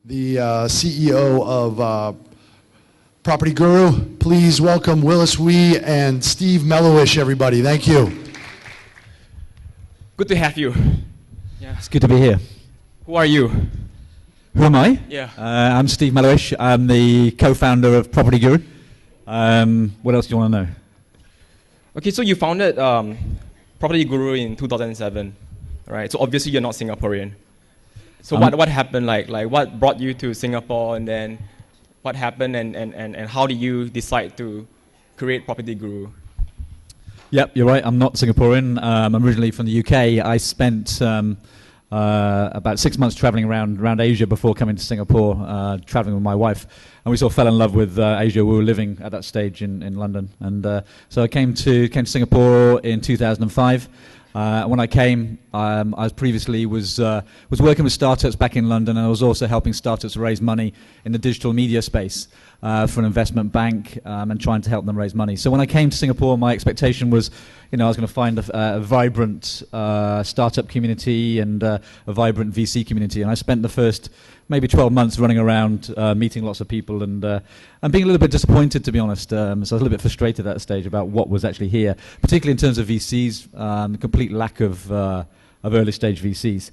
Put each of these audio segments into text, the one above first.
the CEO of PropertyGuru. Please welcome Willis Wee and Steve Melhuish, everybody. Thank you. Good to have you. Yeah, it's good to be here. Who are you? Who am I? Yeah. I'm Steve Melhuish. I'm the co-founder of PropertyGuru. What else do you want to know? Okay, so you founded PropertyGuru in 2007, right? So obviously you're not Singaporean. So what happened? Like what brought you to Singapore, and then what happened, and how did you decide to create PropertyGuru? Yep, you're right. I'm not Singaporean. I'm originally from the UK. I spent about 6 months traveling around Asia before coming to Singapore, traveling with my wife. And we sort of fell in love with Asia. We were living at that stage in London. And so I came to Singapore in 2005. When I came, I was previously was working with startups back in London, and I was also helping startups raise money in the digital media space for an investment bank, and trying to help them raise money. So when I came to Singapore, my expectation was, I was going to find a vibrant startup community and a vibrant VC community. And I spent the first maybe 12 months running around, meeting lots of people, and being a little bit disappointed, to be honest. So I was a little bit frustrated at that stage about what was actually here, particularly in terms of VCs, the complete lack of early stage VCs.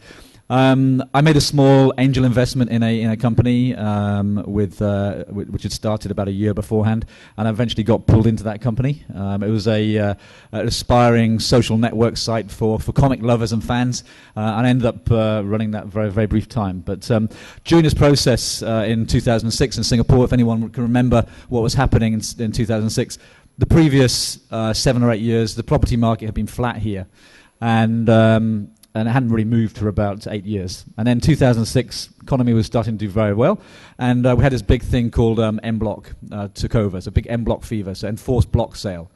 I made a small angel investment in a company which had started about a year beforehand, and I eventually got pulled into that company. It was an aspiring social network site for comic lovers and fans, and I ended up running that very, very brief time. But during this process in 2006 in Singapore, if anyone can remember what was happening in 2006, the previous 7 or 8 years, the property market had been flat here, and it hadn't really moved for about 8 years. And then 2006, economy was starting to do very well, and we had this big thing called en bloc took over. It's a big en bloc fever, so enforced block sale.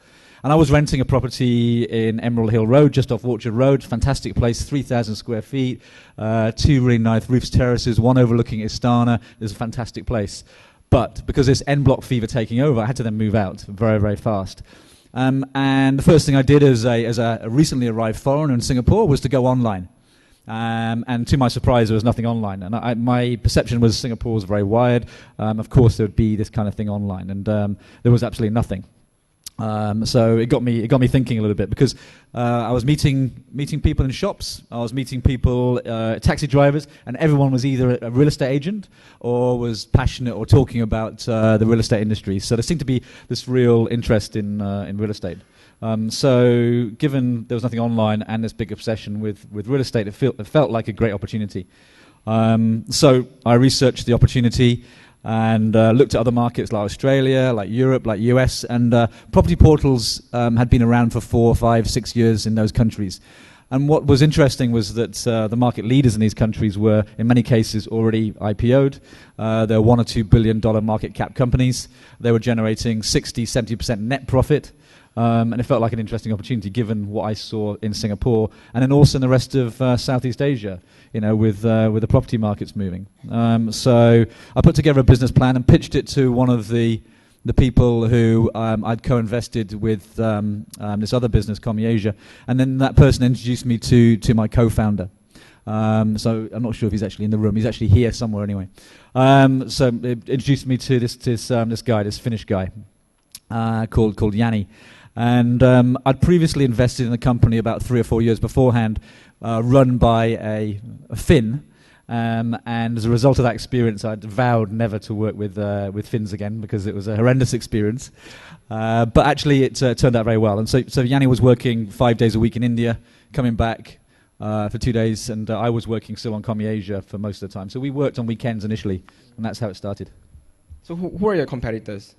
And I was renting a property in Emerald Hill Road, just off Orchard Road, fantastic place, 3,000 square feet, 2 really nice roofs, terraces, one overlooking Istana. It's a fantastic place. But because this en bloc fever taking over, I had to then move out very, very fast. And the first thing I did as a recently arrived foreigner in Singapore was to go online. And to my surprise, there was nothing online. And my perception was Singapore was very wired. Of course, there would be this kind of thing online. And there was absolutely nothing. So it got me thinking a little bit, because I was meeting people in shops, I was meeting people, taxi drivers, and everyone was either a real estate agent or was passionate or talking about the real estate industry. So there seemed to be this real interest in real estate. So given there was nothing online and this big obsession with real estate, it felt like a great opportunity. So I researched the opportunity and looked at other markets like Australia, like Europe, like US, and property portals had been around for 4, 5, 6 years in those countries. And what was interesting was that the market leaders in these countries were, in many cases, already IPO'd. They were $1 or $2 billion market cap companies. They were generating 60, 70% net profit. And it felt like an interesting opportunity given what I saw in Singapore, and then also in the rest of Southeast Asia, with the property markets moving. So I put together a business plan and pitched it to one of the people who I'd co-invested with this other business, Commie Asia, and then that person introduced me to my co-founder. So I'm not sure if he's actually in the room. He's actually here somewhere anyway. So it introduced me to this Finnish guy called Jani. And I'd previously invested in a company about 3 or 4 years beforehand, run by a Finn, and as a result of that experience, I'd vowed never to work with Finns again, because it was a horrendous experience. But actually, it turned out very well. And so Jani was working 5 days a week in India, coming back for 2 days, and I was working still on Commie Asia for most of the time. So we worked on weekends initially, and that's how it started. So who are your competitors?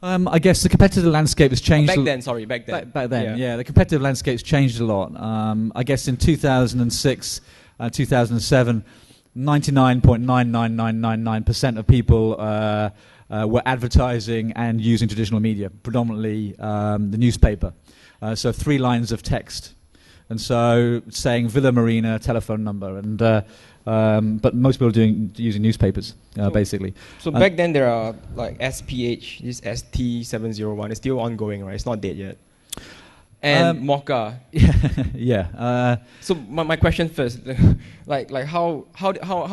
I guess the competitive landscape has changed. Back then. Back then, yeah. The competitive landscape's changed a lot. I guess in 2006, 2007, 99.99999% of people were advertising and using traditional media, predominantly the newspaper. So 3 lines of text. And so saying Villa Marina, telephone number, and but most people are using newspapers, basically. So back then there are like SPH, this ST701, it's still ongoing, right? It's not dead yet. and Mocha. Yeah. So my question first, like how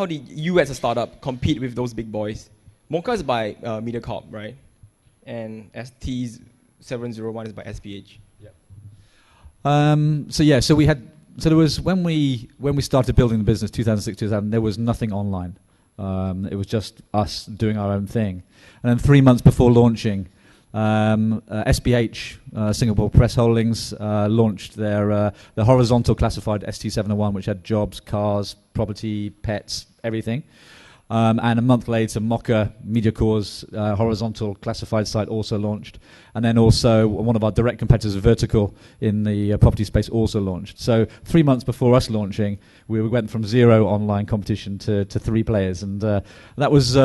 did you as a startup compete with those big boys? Mocha is by Mediacorp, right? And ST701 is by SPH. So there was when we started building the business 2006 2000 there was nothing online. It was just us doing our own thing, and then 3 months before launching, SPH Singapore Press Holdings launched their horizontal classified ST701, which had jobs, cars, property, pets, everything. And a month later, Mocha Mediacorp's horizontal classified site also launched. And then also one of our direct competitors, Vertical, in the property space also launched. So 3 months before us launching, we went from 0 online competition to 3 players. And that was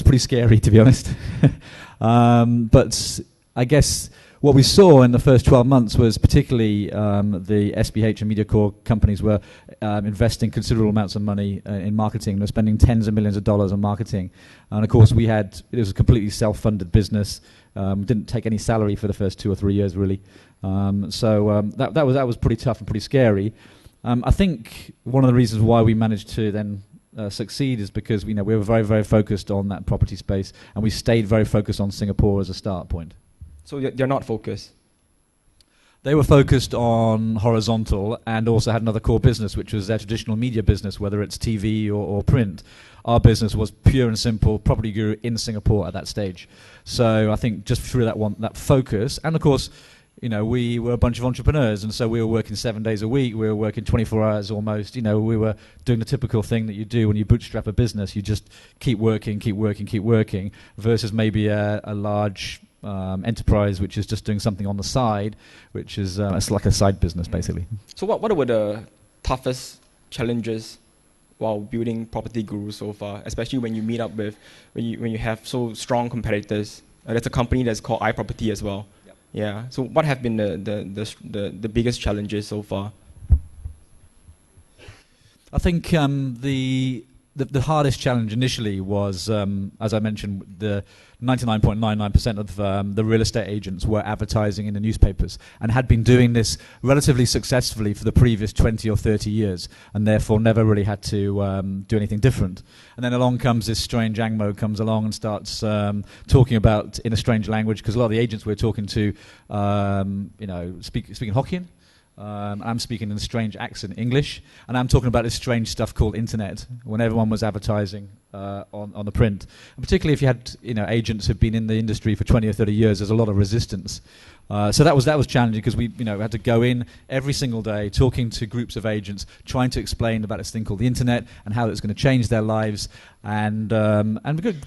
pretty scary, to be honest. But I guess what we saw in the first 12 months was particularly the SPH and Mediacorp companies were investing considerable amounts of money in marketing. They're spending tens of millions of dollars on marketing. And of course, it was a completely self-funded business. Didn't take any salary for the first 2 or 3 years, really. That was pretty tough and pretty scary. I think one of the reasons why we managed to then succeed is because we were very, very focused on that property space, and we stayed very focused on Singapore as a start point. So they're not focused? They were focused on horizontal and also had another core business, which was their traditional media business, whether it's TV or print. Our business was pure and simple PropertyGuru in Singapore at that stage. So I think just through that focus, and of course, we were a bunch of entrepreneurs, and so we were working 7 days a week. We were working 24 hours almost. We were doing the typical thing that you do when you bootstrap a business. You just keep working, versus maybe a large enterprise which is just doing something on the side, which is it's like a side business basically. So what were the toughest challenges while building PropertyGuru so far, especially when you meet up with when you have so strong competitors? There's a company that's called iProperty as well. Yep. Yeah. So what have been the biggest challenges so far? I think the hardest challenge initially was, as I mentioned, the 99.99% of the real estate agents were advertising in the newspapers and had been doing this relatively successfully for the previous 20 or 30 years, and therefore never really had to do anything different. And then along comes this strange Angmo comes along and starts talking about in a strange language, because a lot of the agents we're talking to, speaking Hokkien. I'm speaking in a strange accent English, and I'm talking about this strange stuff called internet when everyone was advertising on the print. And particularly if you had agents who've been in the industry for 20 or 30 years, there's a lot of resistance. So that was challenging, because we had to go in every single day talking to groups of agents, trying to explain about this thing called the internet and how it's going to change their lives. And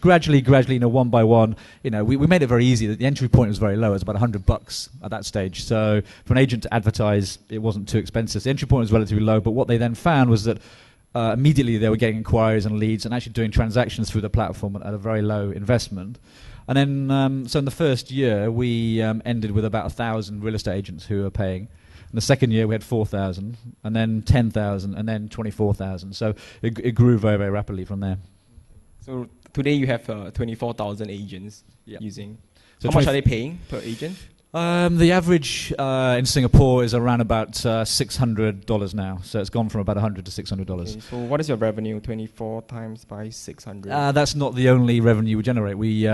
gradually, one by one, we made it very easy. The entry point was very low. It was about $100 at that stage. So for an agent to advertise, it wasn't too expensive. The entry point was relatively low. But what they then found was that immediately they were getting inquiries and leads and actually doing transactions through the platform at a very low investment. And then, so in the first year, we ended with about 1,000 real estate agents who were paying. In the second year, we had 4,000, and then 10,000, and then 24,000. So it grew very, very rapidly from there. So today you have 24,000 agents using. So how much are they paying per agent? The average in Singapore is around about $600 now. So it's gone from about $100 to $600. Okay, so what is your revenue? 24 times by 600? That's not the only revenue we generate. We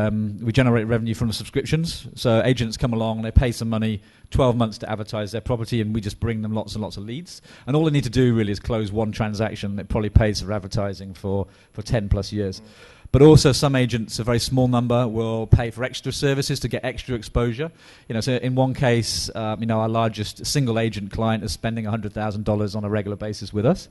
generate revenue from the subscriptions. So agents come along, they pay some money, 12 months to advertise their property, and we just bring them lots and lots of leads. And all they need to do really is close one transaction. It probably pays for advertising for 10 plus years. But also some agents, a very small number, will pay for extra services to get extra exposure. So in one case, our largest single agent client is spending $100,000 on a regular basis with us.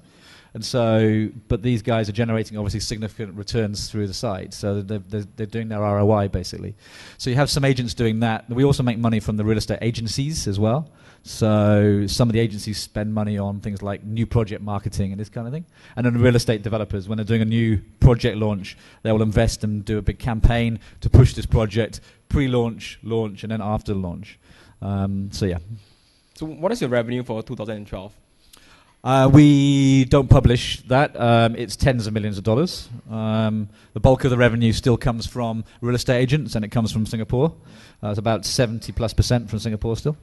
And so, but these guys are generating obviously significant returns through the site. So they're doing their ROI basically. So you have some agents doing that. We also make money from the real estate agencies as well. So some of the agencies spend money on things like new project marketing and this kind of thing. And then real estate developers, when they're doing a new project launch, they will invest and do a big campaign to push this project, pre-launch, launch, and then after launch. So what is your revenue for 2012? We don't publish that. It's tens of millions of dollars. The bulk of the revenue still comes from real estate agents, and it comes from Singapore. It's about 70+% from Singapore still.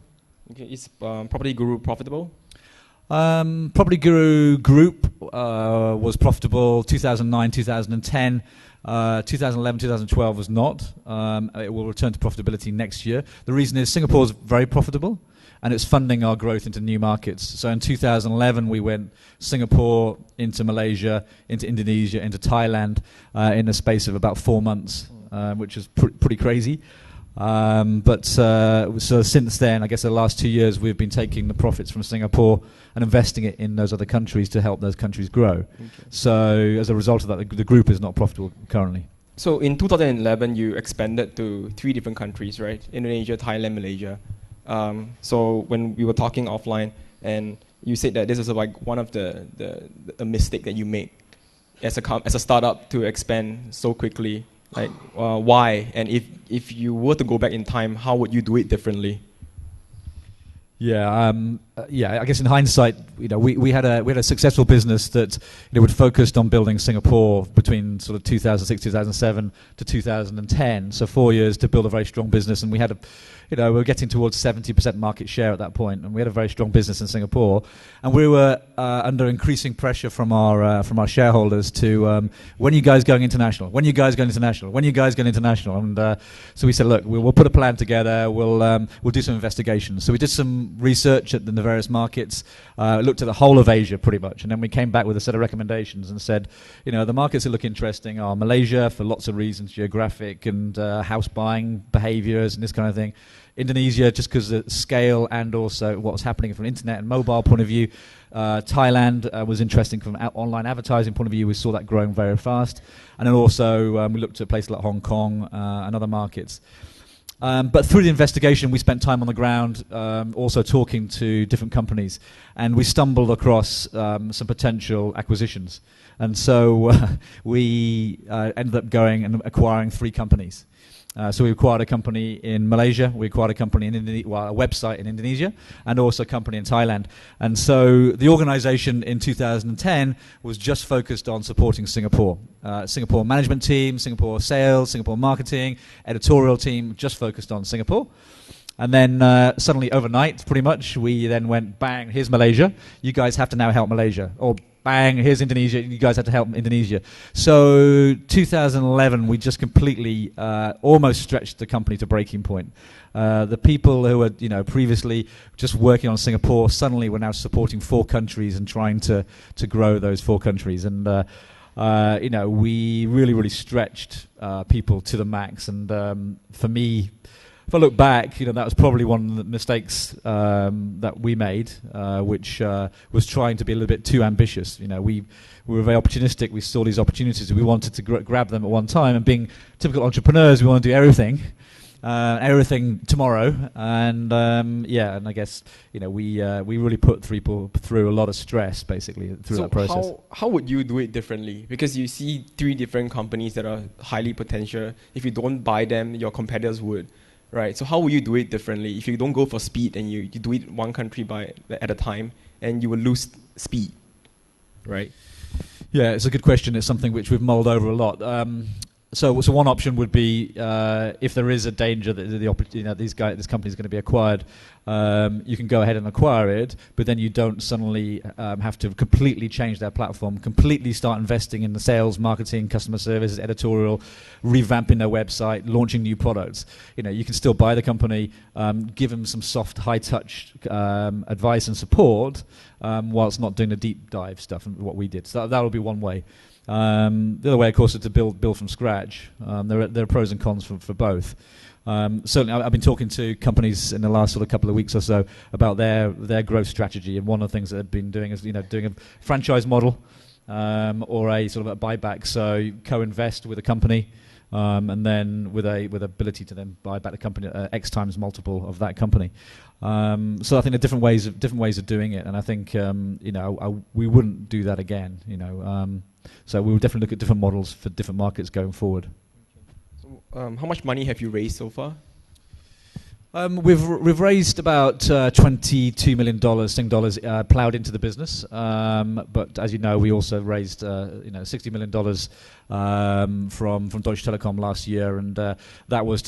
Okay, is PropertyGuru profitable? PropertyGuru Group was profitable 2009, 2010. 2011, 2012 was not. It will return to profitability next year. The reason is Singapore is very profitable, and it's funding our growth into new markets. So in 2011, we went Singapore into Malaysia, into Indonesia, into Thailand in a space of about 4 months, which is pretty crazy. So since then, I guess the last 2 years, we've been taking the profits from Singapore and investing it in those other countries to help those countries grow. Okay. So as a result of that, the group is not profitable currently. So in 2011, you expanded to 3 different countries, right? Indonesia, Thailand, Malaysia. So when we were talking offline, and you said that this is like one of the mistake that you made as a startup to expand so quickly. Like why? And if you were to go back in time, how would you do it differently? Yeah, I guess in hindsight, we had a successful business that would focused on building Singapore between sort of 2006, 2007 to 2010. So 4 years to build a very strong business, and we had we were getting towards 70% market share at that point, and we had a very strong business in Singapore, and we were under increasing pressure from our shareholders to when are you guys going international? When are you guys going international? When are you guys going international? And so we said, look, we'll put a plan together. We'll do some investigations. So we did some research in the various markets, looked at the whole of Asia pretty much, and then we came back with a set of recommendations and said, the markets that look interesting are Malaysia for lots of reasons, geographic and house buying behaviors and this kind of thing. Indonesia, just because of scale and also what's happening from an internet and mobile point of view. Thailand was interesting from an online advertising point of view. We saw that growing very fast. And then also we looked at places like Hong Kong and other markets. But through the investigation, we spent time on the ground, also talking to different companies, and we stumbled across some potential acquisitions. And so we ended up going and acquiring 3 companies. So we acquired a company in Malaysia, we acquired a company in a website in Indonesia, and also a company in Thailand. And so the organization in 2010 was just focused on supporting Singapore. Singapore management team, Singapore sales, Singapore marketing, editorial team, just focused on Singapore. And then suddenly overnight, pretty much, we then went, bang, here's Malaysia. You guys have to now help Malaysia. Or bang, here's Indonesia. You guys have to help Indonesia. So 2011, we just completely almost stretched the company to breaking point. The people who were previously just working on Singapore suddenly were now supporting 4 countries and trying to grow those 4 countries. And we really stretched people to the max. And for me, if I look back, that was probably one of the mistakes that we made, which was trying to be a little bit too ambitious. We were very opportunistic. We saw these opportunities. We wanted to grab them at one time. And being typical entrepreneurs, we want to do everything tomorrow. And and I guess we really put people through a lot of stress, basically, through that process. So how would you do it differently? Because you see 3 different companies that are highly potential. If you don't buy them, your competitors would. Right, so how will you do it differently if you don't go for speed and you do it one country at a time, and you will lose speed, right? Yeah, it's a good question. It's something which we've mulled over a lot. So one option would be if there is a danger that this company is going to be acquired, you can go ahead and acquire it, but then you don't suddenly have to completely change their platform, completely start investing in the sales, marketing, customer service, editorial, revamping their website, launching new products. You can still buy the company, give them some soft, high-touch advice and support, whilst not doing the deep dive stuff and what we did. So that would be one way. The other way, of course, is to build from scratch. There are pros and cons for both. Certainly, I've been talking to companies in the last sort of couple of weeks or so about their growth strategy, and one of the things that they've been doing is doing a franchise model or a sort of a buyback. So you co-invest with a company, and then with ability to then buy back the company at X times multiple of that company. So I think there are different ways of doing it, and I think we wouldn't do that again. So we will definitely look at different models for different markets going forward. So how much money have you raised so far? We've raised about $22 million Sing dollars ploughed into the business, but as you know, we also raised $60 million from Deutsche Telekom last year, and that was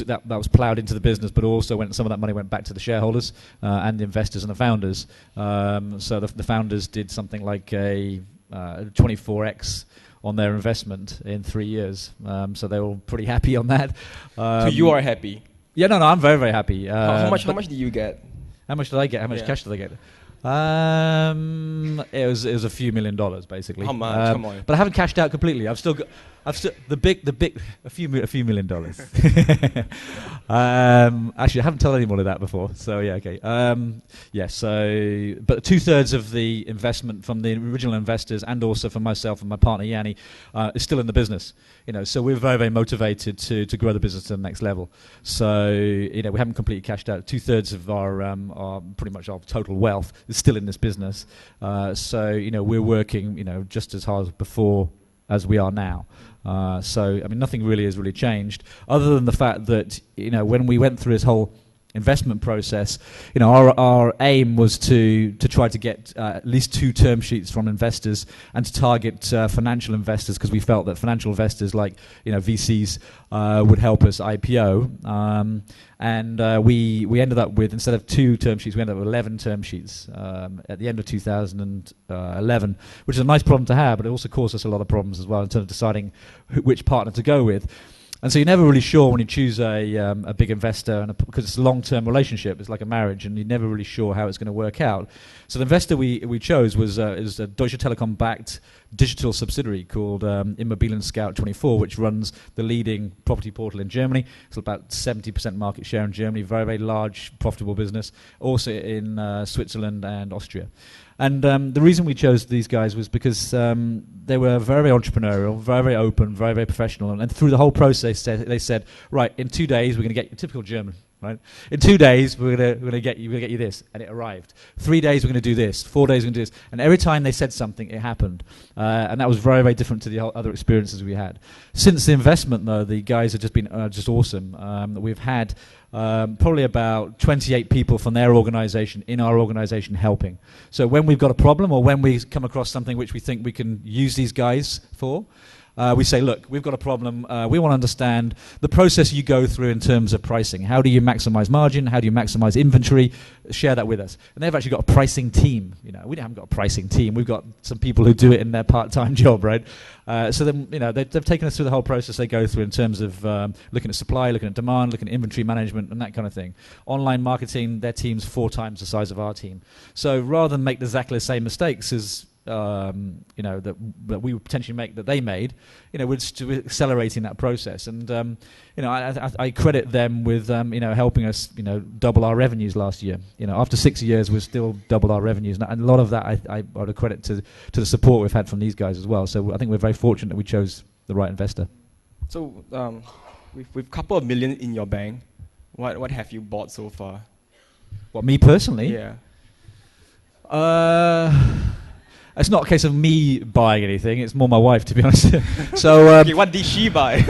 ploughed into the business, but also some of that money went back to the shareholders and the investors and the founders. So the founders did something like a 24x on their investment in 3 years, so they were pretty happy on that. So you are happy. Yeah, no, I'm very, very happy. How much did you get? How much did I get? How much cash did I get? It was a few $1 million basically. How much? Come on. But I haven't cashed out completely. I've still a few $1 million. Actually, I haven't told anyone of that before. So yeah, okay. So but 2/3 of the investment from the original investors and also from myself and my partner Jani is still in the business. So we're very, very motivated to grow the business to the next level. So we haven't completely cashed out. 2/3 of our pretty much our total wealth is still in this business. So we're working just as hard as before as we are now. So I mean, nothing really has really changed, other than the fact that when we went through this whole investment process, our aim was to try to get at least 2 term sheets from investors and to target financial investors, because we felt that financial investors like VCs would help us IPO. And we ended up with, instead of 2 term sheets, we ended up with 11 term sheets at the end of 2011, which is a nice problem to have, but it also caused us a lot of problems as well in terms of deciding which partner to go with. And so you're never really sure when you choose a big investor, because it's a long-term relationship. It's like a marriage, and you're never really sure how it's going to work out. So the investor we chose is a Deutsche Telekom-backed digital subsidiary called Immobilien Scout 24, which runs the leading property portal in Germany. It's about 70% market share in Germany, very, very large, profitable business, also in Switzerland and Austria. And the reason we chose these guys was because they were very entrepreneurial, very, very open, very, very professional. And through the whole process, they said, right, in 2 days, we're going to get you, typical German, right? In 2 days, we're going to get you this. And it arrived. 3 days, we're going to do this. 4 days, we're going to do this. And every time they said something, it happened. And that was very, very different to the other experiences we had. Since the investment, though, the guys have just been just awesome. We've had probably about 28 people from their organization in our organization helping. So when we've got a problem or when we come across something which we think we can use these guys for, we say, look, we've got a problem. We want to understand the process you go through in terms of pricing. How do you maximize margin? How do you maximize inventory? Share that with us. And they've actually got a pricing team. We haven't got a pricing team. We've got some people who do it in their part-time job, right? So then, they've taken us through the whole process they go through in terms of looking at supply, looking at demand, looking at inventory management, and that kind of thing. Online marketing, their team's 4 times the size of our team. So rather than make exactly the same mistakes as that we would potentially make that they made, we're just accelerating that process. And I credit them with helping us double our revenues last year. After 6 years, we've still doubled our revenues, and a lot of that I would credit to the support we've had from these guys as well. So I think we're very fortunate that we chose the right investor. So with a couple of million in your bank, what have you bought so far? What, me personally? Yeah. It's not a case of me buying anything. It's more my wife, to be honest. So, okay, what did she buy?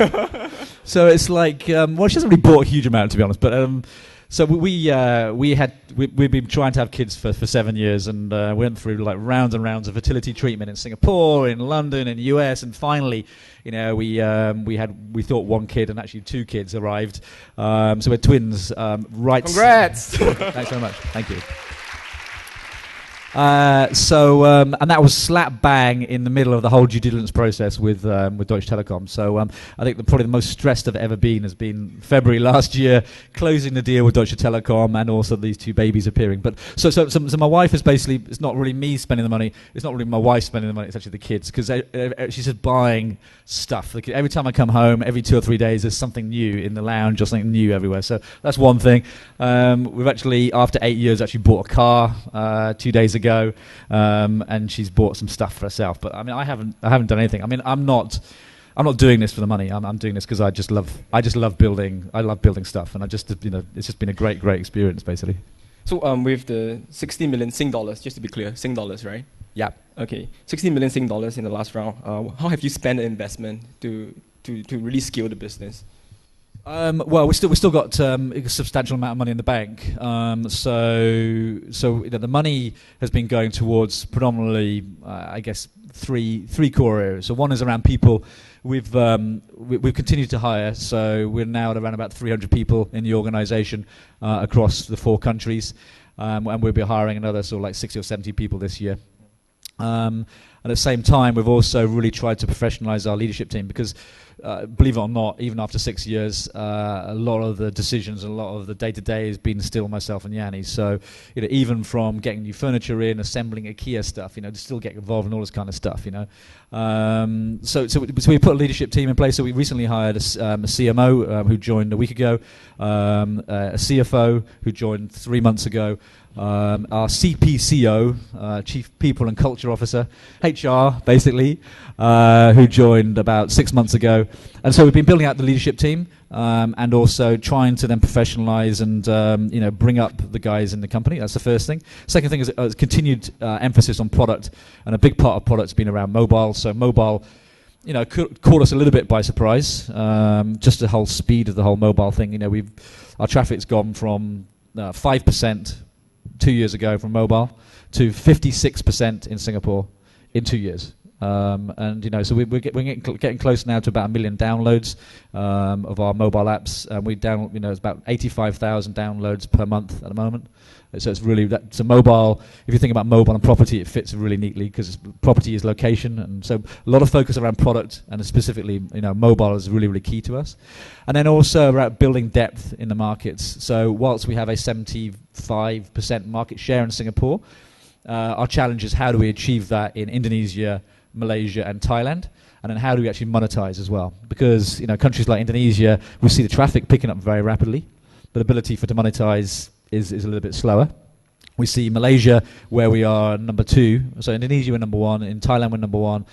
So it's like, she hasn't really bought a huge amount, to be honest. But so we've been trying to have kids for 7 years, and went through like rounds and rounds of fertility treatment in Singapore, in London, in the US, and finally, we thought 1 kid, and actually 2 kids arrived. So we're twins. Right. Congrats! Thanks very much. Thank you. And that was slap bang in the middle of the whole due diligence process with Deutsche Telekom. So I think probably the most stressed I've ever been has been February last year, closing the deal with Deutsche Telekom, and also these 2 babies appearing. But so my wife is basically, it's not really me spending the money. It's not really my wife spending the money. It's actually the kids, because she's just buying stuff. Like, every time I come home, every 2 or 3 days, there's something new in the lounge or something new everywhere. So that's one thing. We've actually, after 8 years, actually bought a car 2 days ago, and she's bought some stuff for herself. But I mean, I haven't done anything. I mean, I'm not doing this for the money. I'm doing this because I just love building. I love building stuff, and it's just been a great experience, basically. So with the 60 million Sing dollars, just to be clear, Sing dollars, right? Yeah. Okay, 60 million Sing dollars in the last round. How have you spent the investment to really scale the business? Well, we still got a substantial amount of money in the bank. So the money has been going towards predominantly, I guess, three core areas. So one is around people. We've continued to hire. So we're now at around about 300 people in the organisation across the 4 countries, and we'll be hiring another sort of like 60 or 70 people this year. At the same time, we've also really tried to professionalize our leadership team because, believe it or not, even after 6 years, a lot of the decisions and a lot of the day-to-day has been still myself and Jani. So, even from getting new furniture in, assembling IKEA stuff, to still get involved in all this kind of stuff, So we put a leadership team in place. So we recently hired a CMO who joined a week ago, a CFO who joined 3 months ago, our CPCO, Chief People and Culture Officer, HR basically, who joined about 6 months ago. And so we've been building out the leadership team and also trying to then professionalize and bring up the guys in the company. That's the first thing. Second thing is continued emphasis on product, and a big part of product's been around mobile. So mobile, caught us a little bit by surprise. Just the whole speed of the whole mobile thing. Our traffic's gone from 5% 2 years ago from mobile to 56% in Singapore in 2 years. So we're getting close now to about 1 million downloads of our mobile apps, and it's about 85,000 downloads per month at the moment. So it's really so mobile. If you think about mobile and property, it fits really neatly because property is location, and so a lot of focus around product, and specifically mobile is really, really key to us. And then also about building depth in the markets. So whilst we have a 75% market share in Singapore, our challenge is how do we achieve that in Indonesia, Malaysia and Thailand, and then how do we actually monetize as well? Because countries like Indonesia, we see the traffic picking up very rapidly, but ability to monetize is a little bit slower. We see Malaysia, where we are number 2. So Indonesia we're number 1, in Thailand we're number 1,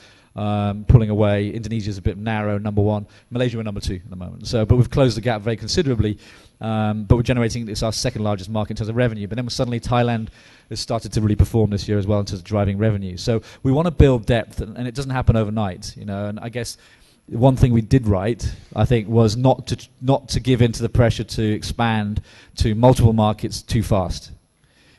pulling away. Indonesia's a bit narrow, number 1. Malaysia we're number 2 at the moment. So, but we've closed the gap very considerably. But we're generating, it's our second largest market in terms of revenue. But then suddenly Thailand has started to really perform this year as well in terms of driving revenue. So we want to build depth, and it doesn't happen overnight, And I guess one thing we did right, I think, was not to give in to the pressure to expand to multiple markets too fast.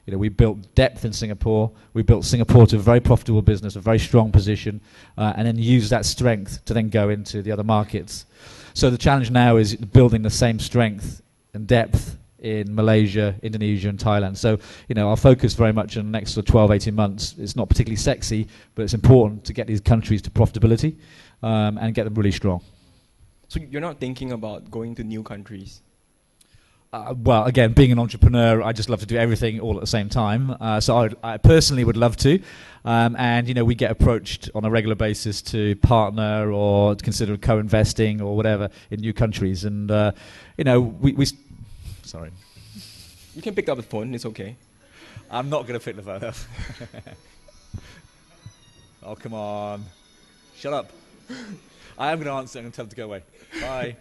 We built depth in Singapore. We built Singapore to a very profitable business, a very strong position, and then use that strength to then go into the other markets. So the challenge now is building the same strength and depth in Malaysia, Indonesia and Thailand. So, our focus very much in the next 12, 18 months, it's not particularly sexy, but it's important to get these countries to profitability and get them really strong. So you're not thinking about going to new countries? Well, again, being an entrepreneur, I just love to do everything all at the same time. So I personally would love to. And, we get approached on a regular basis to partner or to consider co-investing or whatever in new countries. And, we sorry. You can pick up the phone, it's okay. I'm not going to pick the phone up. Oh, come on. Shut up. I am going to answer and tell them to go away. Bye.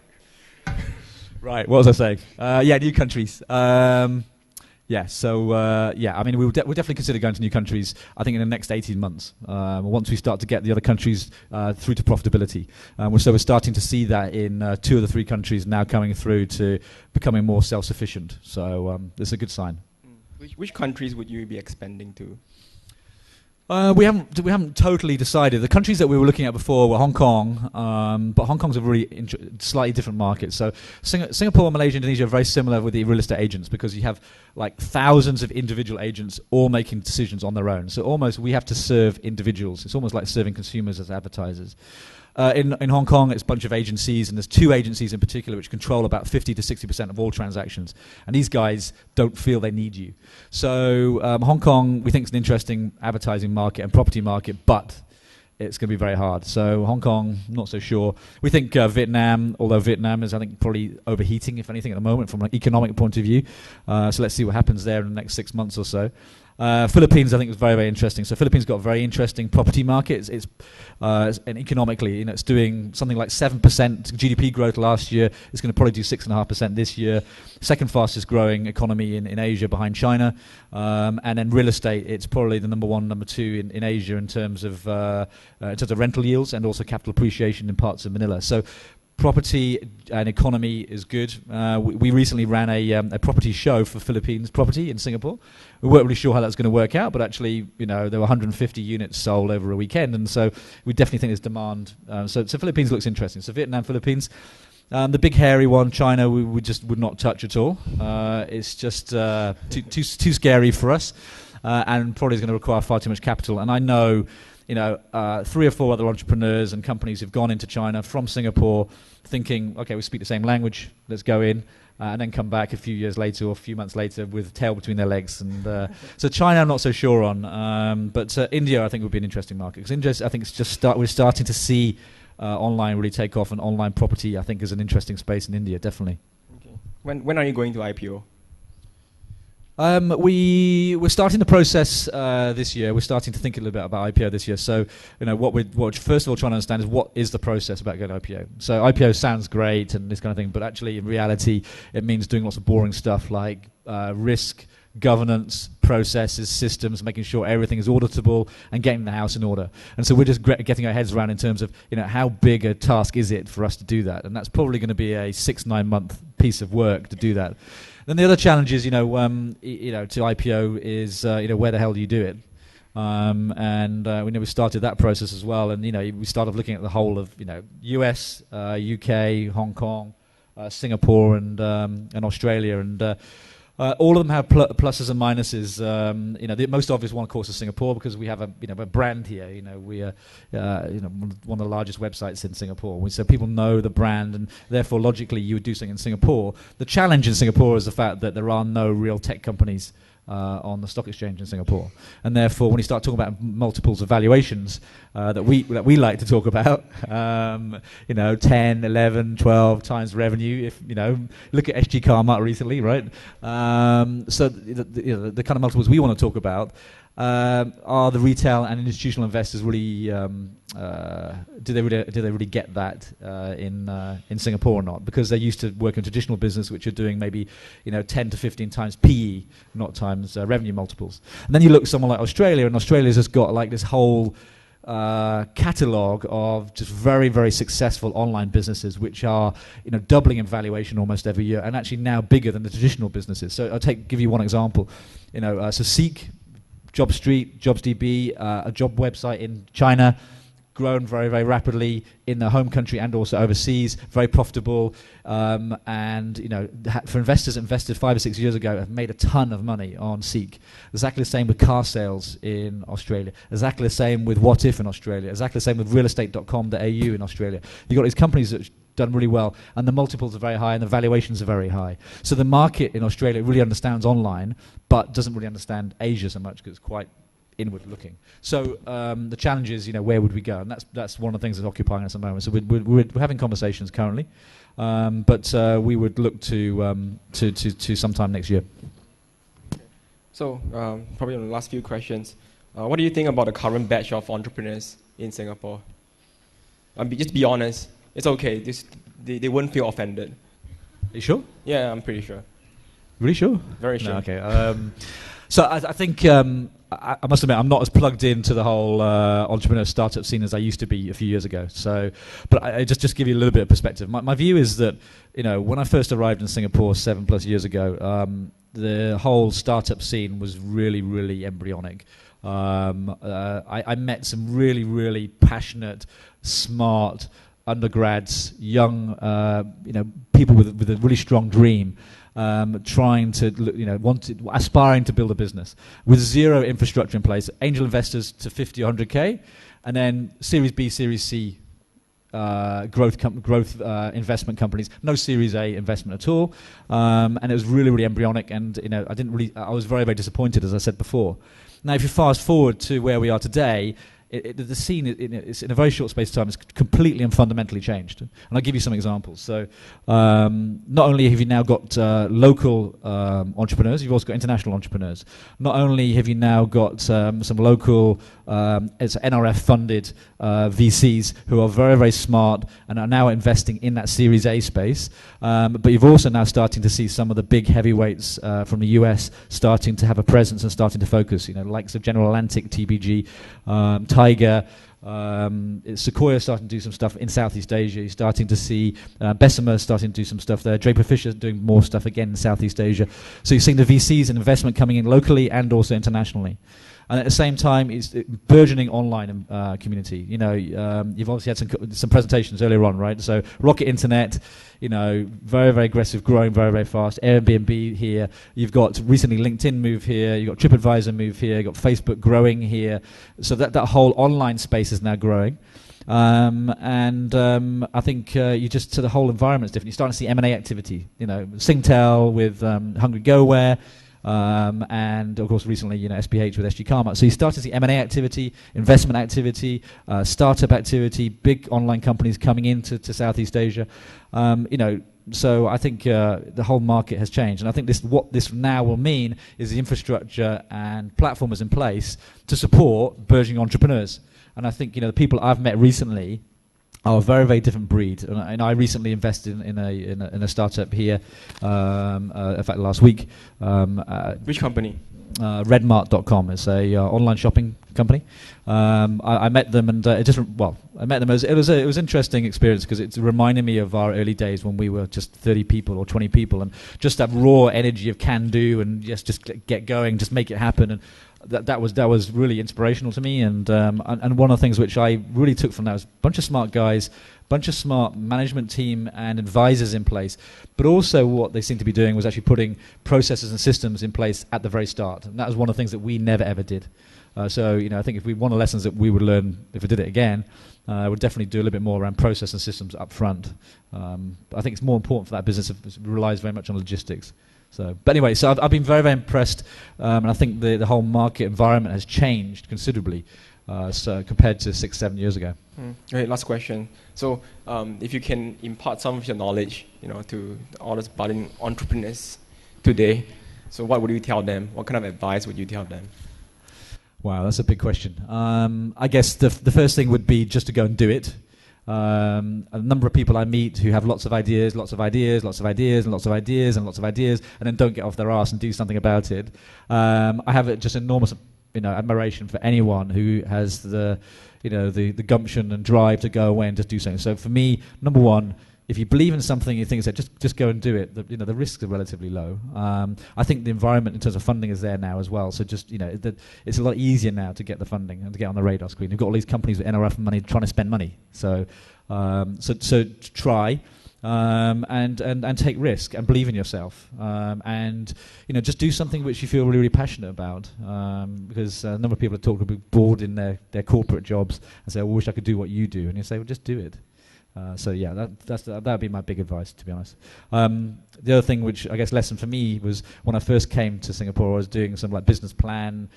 Right, what was I saying? New countries. We'll definitely consider going to new countries, I think, in the next 18 months, once we start to get the other countries through to profitability. So we're starting to see that in 2 of the 3 countries now coming through to becoming more self-sufficient. So it's a good sign. Which countries would you be expanding to? We haven't totally decided. The countries that we were looking at before were Hong Kong, but Hong Kong's a really slightly different market. So Singapore, Malaysia, Indonesia are very similar with the real estate agents because you have like thousands of individual agents all making decisions on their own. So almost we have to serve individuals. It's almost like serving consumers as advertisers. In Hong Kong, it's a bunch of agencies, and there's 2 agencies in particular which control about 50 to 60% of all transactions. And these guys don't feel they need you. So Hong Kong, we think, is an interesting advertising market and property market, but it's going to be very hard. So Hong Kong, not so sure. We think Vietnam, although Vietnam is, I think, probably overheating, if anything, at the moment from an economic point of view. So let's see what happens there in the next 6 months or so. Philippines, I think, is very, very interesting. So Philippines got a very interesting property market. And economically, it's doing something like 7% GDP growth last year. It's going to probably do 6.5% this year. Second fastest growing economy in Asia behind China. And then real estate, it's probably the number 1, number 2 in Asia in terms of rental yields and also capital appreciation in parts of Manila. So property and economy is good. We recently ran a property show for Philippines property in Singapore. We weren't really sure how that's going to work out, but actually, there were 150 units sold over a weekend, and so we definitely think there's demand. So Philippines looks interesting. So Vietnam, Philippines. The big hairy one, China, we just would not touch at all. It's just too scary for us, and probably is going to require far too much capital. And I know, 3 or 4 other entrepreneurs and companies who've gone into China from Singapore thinking, okay, we speak the same language, let's go in, and then come back a few years later or a few months later with a tail between their legs. And so China I'm not so sure on, but India I think would be an interesting market, because India, I think it's just we're starting to see online really take off, and online property I think is an interesting space in India, definitely. Okay. When are you going to IPO? We're starting the process this year. We're starting to think a little bit about IPO this year. So, what we're first of all trying to understand is what is the process about going to IPO. So IPO sounds great and this kind of thing, but actually in reality it means doing lots of boring stuff like risk, governance, processes, systems, making sure everything is auditable and getting the house in order. And so we're just getting our heads around in terms of, how big a task is it for us to do that? And that's probably going to be a 6-9 month piece of work to do that. Then the other challenge is, to IPO is, where the hell do you do it? We started that process as well, and we started looking at the whole of, US, UK, Hong Kong, Singapore, and Australia, and all of them have pluses and minuses. The most obvious one, of course, is Singapore, because we have a brand here. We are one of the largest websites in Singapore. So people know the brand, and therefore logically you would do something in Singapore. The challenge in Singapore is the fact that there are no real tech companies on the stock exchange in Singapore, and therefore when you start talking about multiples of valuations that we like to talk about, 10, 11, 12 times revenue. If look at SG Carmart recently, right? So the kind of multiples we want to talk about are the retail and institutional investors really? Do they really get that in Singapore or not? Because they're used to working in traditional business, which are doing maybe 10 to 15 times PE, not times revenue multiples. And then you look at someone like Australia, and Australia's just got like this whole catalogue of just very, very successful online businesses, which are doubling in valuation almost every year, and actually now bigger than the traditional businesses. So I'll give you one example. So Seek, JobStreet, JobsDB, a job website in China, grown very, very rapidly in their home country and also overseas, very profitable, and for investors that invested 5 or 6 years ago have made a ton of money on Seek. Exactly the same with car sales in Australia. Exactly the same with What If in Australia. Exactly the same with realestate.com.au in Australia. You've got these companies that done really well, and the multiples are very high and the valuations are very high. So the market in Australia really understands online, but doesn't really understand Asia so much, because it's quite inward looking. So the challenge is, where would we go? And that's one of the things that's occupying us at the moment. So we're having conversations currently, but we would look to sometime next year. So probably on the last few questions, what do you think about the current batch of entrepreneurs in Singapore? Just be honest. It's okay. They wouldn't feel offended. Are you sure? Yeah, I'm pretty sure. Really sure? Very sure. No, okay. So I think I must admit I'm not as plugged into the whole entrepreneur startup scene as I used to be a few years ago. So, but I just give you a little bit of perspective. My view is that when I first arrived in Singapore 7+ years ago, the whole startup scene was really, really embryonic. I met some really, really passionate, smart undergrads, young, people with a really strong dream, trying to, aspiring to build a business with zero infrastructure in place. Angel investors to 50 or 100K, and then Series B, Series C growth investment companies. No Series A investment at all, and it was really, really embryonic. And I was very, very disappointed, as I said before. Now, if you fast forward to where we are today, the scene is in a very short space of time, it's completely and fundamentally changed. And I'll give you some examples. So not only have you now got local entrepreneurs, you've also got international entrepreneurs. Not only have you now got some local it's NRF-funded VCs who are very, very smart and are now investing in that Series A space, but you've also now starting to see some of the big heavyweights from the US starting to have a presence and starting to focus, likes of General Atlantic, TBG, Tiger, Sequoia starting to do some stuff in Southeast Asia. You're starting to see Bessemer starting to do some stuff there. Draper Fisher doing more stuff again in Southeast Asia. So you're seeing the VCs and investment coming in locally and also internationally. And at the same time, it's burgeoning online community. You know, you've obviously had some presentations earlier on, right? So Rocket Internet, you know, very, very aggressive, growing very, very fast. Airbnb here. You've got recently LinkedIn move here. You've got TripAdvisor move here. You've got Facebook growing here. So that whole online space is now growing. I think so the whole environment is different. You're starting to see M&A activity. You know, Singtel with Hungry GoWare. And of course recently, you know, SPH with SG Karma. So you start to see M&A activity, investment activity, startup activity, big online companies coming into Southeast Asia. You know, so I think the whole market has changed, and I think what this now will mean is the infrastructure and platform is in place to support burgeoning entrepreneurs. And I think, you know, the people I've met recently are a very, very different breed. And I recently invested in a startup here, in fact, last week. Which company? Redmart.com. It's a online shopping company. I met them, and it was an interesting experience because it reminded me of our early days when we were just 30 people or 20 people, and just that raw energy of can do and just get going, just make it happen. And that was really inspirational to me, and one of the things which I really took from that was a bunch of smart guys, bunch of smart management team and advisors in place, but also what they seemed to be doing was actually putting processes and systems in place at the very start, and that was one of the things that we never ever did. So, you know, I think if one of the lessons that we would learn if we did it again, I would definitely do a little bit more around process and systems up front. I think it's more important for that business. It relies very much on logistics. So, but anyway, so I've been very, very impressed, and I think the whole market environment has changed considerably, so compared to 6-7 years ago. Okay, last question. So, if you can impart some of your knowledge, you know, to all those budding entrepreneurs today, so what would you tell them? What kind of advice would you tell them? Wow, that's a big question. I guess the first thing would be just to go and do it. A number of people I meet who have lots of ideas, and then don't get off their arse and do something about it. I have just enormous, you know, admiration for anyone who has the gumption and drive to go away and just do something. So for me, number one, if you believe in something, you think so, just go and do it. The risks are relatively low. I think the environment in terms of funding is there now as well. So just, you know, it's a lot easier now to get the funding and to get on the radar screen. You've got all these companies with NRF money trying to spend money. So try and take risk and believe in yourself. And, you know, just do something which you feel really, really passionate about. Because a number of people are talking about bored in their corporate jobs and say, I wish I could do what you do. And you say, well, just do it. So yeah, that would be my big advice, to be honest. The other thing, which I guess lesson for me, was when I first came to Singapore, I was doing some like business plan,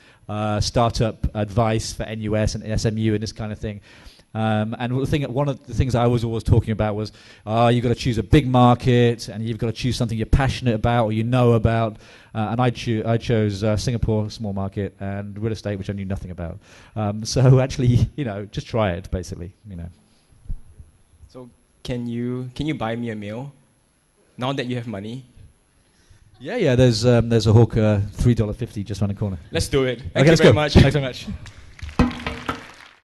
startup advice for NUS and SMU and this kind of thing. And one of the things I was always talking about was, you've got to choose a big market, and you've got to choose something you're passionate about or you know about. And I chose Singapore, small market, and real estate, which I knew nothing about. So actually, you know, just try it, basically, you know. So can you buy me a meal now that you have money? Yeah. There's a hawker, $3.50 just around the corner. Let's do it. Okay, Thank you very much. Thanks very much.